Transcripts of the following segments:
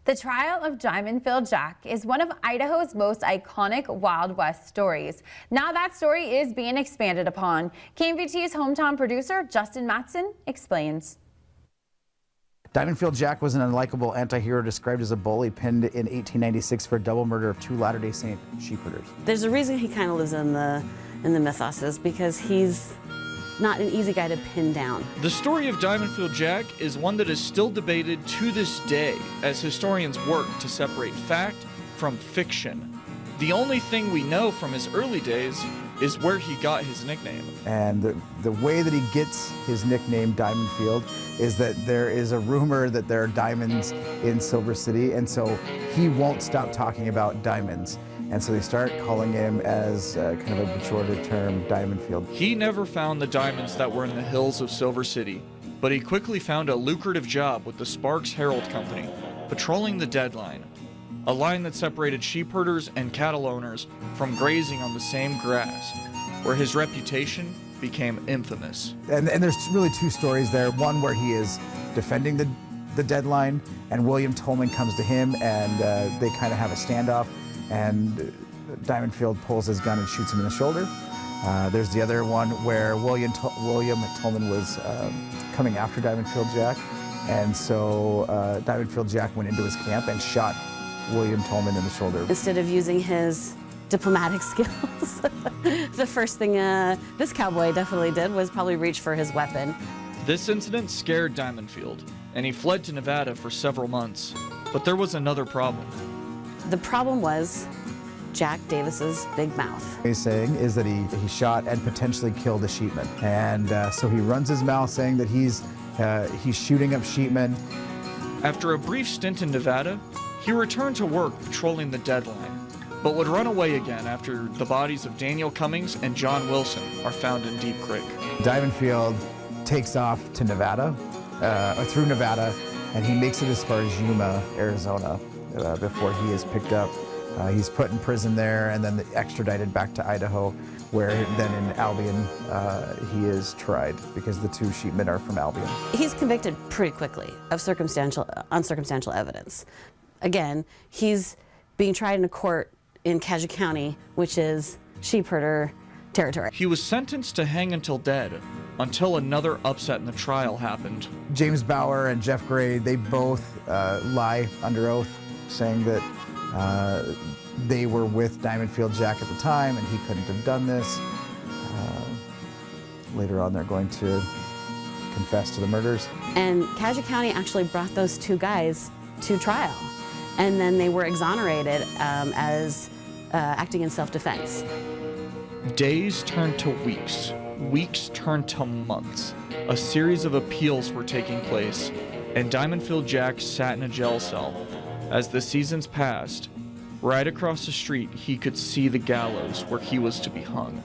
The trial of DiamondField Jack is one of Idaho's most iconic Wild West stories. Now that story is being expanded upon. KMVT's hometown producer Justin Mattson explains. DiamondField Jack was an unlikable anti-hero described as a bully pinned in 1896 for a double murder of 2 Latter-day Saint sheepherders. There's a reason he kind of lives in the mythos, is because he's not an easy guy to pin down. The story of DiamondField Jack is one that is still debated to this day as historians work to separate fact from fiction. The only thing we know from his early days is where he got his nickname. And the way that he gets his nickname Diamondfield is that there is a rumor that there are diamonds in Silver City, and so he won't stop talking about diamonds. And so they start calling him, as kind of a pejorative term, Diamondfield. He never found the diamonds that were in the hills of Silver City, but he quickly found a lucrative job with the Sparks Herald Company, patrolling the deadline, a line that separated sheep herders and cattle owners from grazing on the same grass, where his reputation became infamous. And there's really 2 stories there. One where he is defending the deadline, and William Tolman comes to him, and they kind of have a standoff, and Diamondfield pulls his gun and shoots him in the shoulder. There's the other one where William Tolman was coming after DiamondField Jack, and so DiamondField Jack went into his camp and shot William Tolman in the shoulder. Instead of using his diplomatic skills, the first thing this cowboy definitely did was probably reach for his weapon. This incident scared Diamondfield, and he fled to Nevada for several months. But there was another problem. The problem was Jack Davis's big mouth. What he's saying is that he shot and potentially killed a sheepman. And so he runs his mouth saying that he's shooting up sheepmen. After a brief stint in Nevada, he returned to work patrolling the deadline, but would run away again after the bodies of Daniel Cummings and John Wilson are found in Deep Creek. Diamondfield takes off to Nevada, or through Nevada, and he makes it as far as Yuma, Arizona, before he is picked up. He's put in prison there and then extradited back to Idaho, where then in Albion he is tried because the 2 sheepmen are from Albion. He's convicted pretty quickly of circumstantial evidence. Again, he's being tried in a court in Cassia County, which is sheep herder territory. He was sentenced to hang until dead, until another upset in the trial happened. James Bauer and Jeff Gray, they both lie under oath, saying that they were with DiamondField Jack at the time and he couldn't have done this. Later on, they're going to confess to the murders. And Cassia County actually brought those 2 guys to trial, and then they were exonerated as acting in self-defense. Days turned to weeks. Weeks turned to months. A series of appeals were taking place, and DiamondField Jack sat in a jail cell. As the seasons passed, right across the street he could see the gallows where he was to be hung.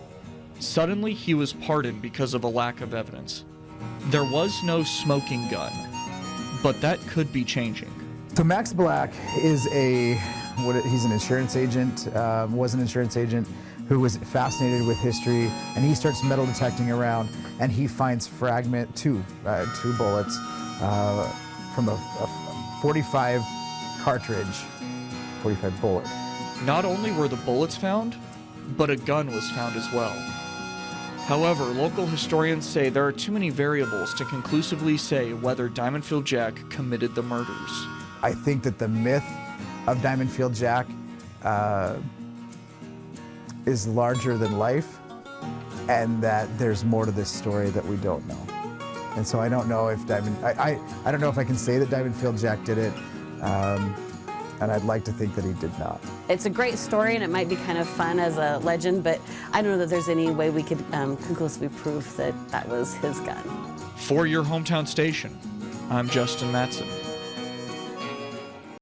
Suddenly he was pardoned because of a lack of evidence. There was no smoking gun, but that could be changing. So Max Black is he's an insurance agent, was an insurance agent who was fascinated with history, and he starts metal detecting around, and he finds two bullets from a 45 cartridge, 45 bullet. Not only were the bullets found, but a gun was found as well. However, local historians say there are too many variables to conclusively say whether DiamondField Jack committed the murders. I think that the myth of DiamondField Jack is larger than life, and that there's more to this story that we don't know. And so I don't know if I don't know if I can say that DiamondField Jack did it, and I'd like to think that he did not. It's a great story, and it might be kind of fun as a legend, but I don't know that there's any way we could conclusively prove that that was his gun. For your hometown station, I'm Justin Mattson.